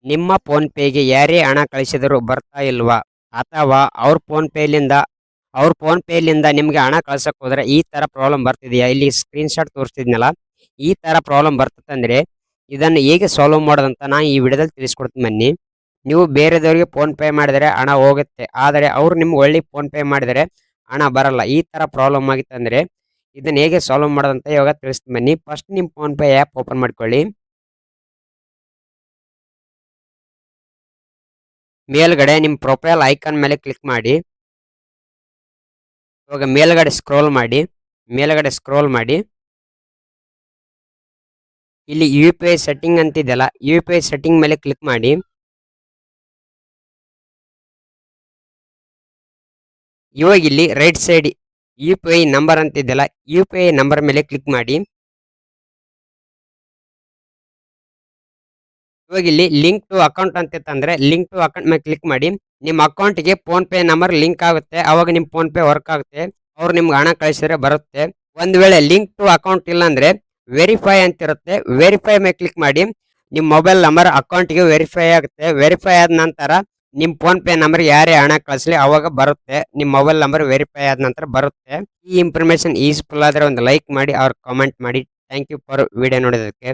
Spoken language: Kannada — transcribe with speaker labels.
Speaker 1: ನಿಮ್ಮ ಫೋನ್ ಪೇಗೆ ಯಾರೇ ಹಣ ಕಳಿಸಿದರೂ ಬರ್ತಾ ಇಲ್ವಾ? ಅಥವಾ ಅವ್ರ ಫೋನ್ ಪೇಲಿಂದ ನಿಮ್ಗೆ ಹಣ ಕಳ್ಸಕ್ ಹೋದ್ರೆ ಈ ತರ ಪ್ರಾಬ್ಲಮ್ ಬರ್ತಿದೆಯಾ? ಇಲ್ಲಿ ಸ್ಕ್ರೀನ್ ಶಾಟ್ ತೋರಿಸ್ತಿದ್ನಲ್ಲ, ಈ ತರ ಪ್ರಾಬ್ಲಮ್ ಬರ್ತಂದ್ರೆ ಇದನ್ನು ಹೇಗೆ ಸಾಲ್ವ್ ಮಾಡೋದಂತ ನಾ ಈ ವಿಡಿಯೋದಲ್ಲಿ ತಿಳಿಸ್ಕೊಡ್ತೀನಿ ಬನ್ನಿ. ನೀವು ಬೇರೆದವರಿಗೆ ಫೋನ್ ಪೇ ಮಾಡಿದರೆ ಹಣ ಹೋಗುತ್ತೆ, ಆದರೆ ಅವ್ರು ನಿಮ್ಗೆ ಒಳ್ಳೆ ಫೋನ್ ಪೇ ಮಾಡಿದರೆ ಹಣ ಬರಲ್ಲ. ಈ ತರ ಪ್ರಾಬ್ಲಮ್ ಆಗಿತ್ತಂದ್ರೆ ಇದನ್ನ ಹೇಗೆ ಸಾಲ್ವ್ ಮಾಡೋದಂತ ಇವಾಗ ತಿಳಿಸ್ತೀನಿ ಬನ್ನಿ. ಫಸ್ಟ್ ನಿಮ್ ಫೋನ್ ಪೇ ಆ್ಯಪ್ ಓಪನ್ ಮಾಡ್ಕೊಳ್ಳಿ. ಮೇಲ್ಗಡೆ ನಿಮ್ ಪ್ರೊಫೈಲ್ ಐಕಾನ್ ಮೇಲೆ ಕ್ಲಿಕ್ ಮಾಡಿ. ಇವಾಗ ಮೇಲ್ಗಡೆ ಸ್ಕ್ರೋಲ್ ಮಾಡಿ ಇಲ್ಲಿ ಯು ಪಿ ಐ ಸೆಟ್ಟಿಂಗ್ ಅಂತಿದೆಯಲ್ಲ, ಯು ಪಿ ಐ ಸೆಟ್ಟಿಂಗ್ ಮೇಲೆ ಕ್ಲಿಕ್ ಮಾಡಿ. ಇವಾಗ ಇಲ್ಲಿ right side U P I number ಅಂತಿದೆಯಲ್ಲ, ಯು ಪಿ ಐ ನಂಬರ್ ಮೇಲೆ ಕ್ಲಿಕ್ ಮಾಡಿ. ಇವಾಗ ಇಲ್ಲಿ ಲಿಂಕ್ ಟು ಅಕೌಂಟ್ ಅಂತಿತ್ತಂದ್ರೆ ಲಿಂಕ್ ಟು ಅಕೌಂಟ್ ಮೇಲೆ ಕ್ಲಿಕ್ ಮಾಡಿ. ನಿಮ್ಮ ಅಕೌಂಟ್ಗೆ ಫೋನ್ ಪೇ ನಂಬರ್ ಲಿಂಕ್ ಆಗುತ್ತೆ, ಅವಾಗ ನಿಮ್ ಫೋನ್ ಪೇ ವರ್ಕ್ ಆಗುತ್ತೆ, ಅವ್ರು ನಿಮ್ಗೆ ಹಣ ಕಳಿಸಿದ್ರೆ ಬರುತ್ತೆ. ಒಂದ್ ವೇಳೆ ಲಿಂಕ್ ಟು ಅಕೌಂಟ್ ಇಲ್ಲ ಅಂದ್ರೆ ವೆರಿಫೈ ಅಂತಿರುತ್ತೆ, ವೆರಿಫೈ ಮೇಲೆ ಕ್ಲಿಕ್ ಮಾಡಿ. ನಿಮ್ ಮೊಬೈಲ್ ನಂಬರ್ ಅಕೌಂಟ್ಗೆ ವೆರಿಫೈ ಆಗುತ್ತೆ. ವೆರಿಫೈ ಆದ ನಂತರ ನಿಮ್ ಫೋನ್ ಪೇ ನಂಬರ್ ಯಾರೇ ಹಣ ಕಳಿಸ್ಲಿ ಅವಾಗ ಬರುತ್ತೆ. ನಿಮ್ ಮೊಬೈಲ್ ನಂಬರ್ ವೆರಿಫೈ ಆದ ನಂತರ ಬರುತ್ತೆ. ಈ ಇನ್ಫಾರ್ಮೇಶನ್ ಯೂಸ್ಫುಲ್ ಆದ್ರೆ ಒಂದು ಲೈಕ್ ಮಾಡಿ, ಅವ್ರ ಕಾಮೆಂಟ್ ಮಾಡಿ. ಥ್ಯಾಂಕ್ ಯು ಫಾರ್ ವಿಡಿಯೋ ನೋಡೋದಕ್ಕೆ.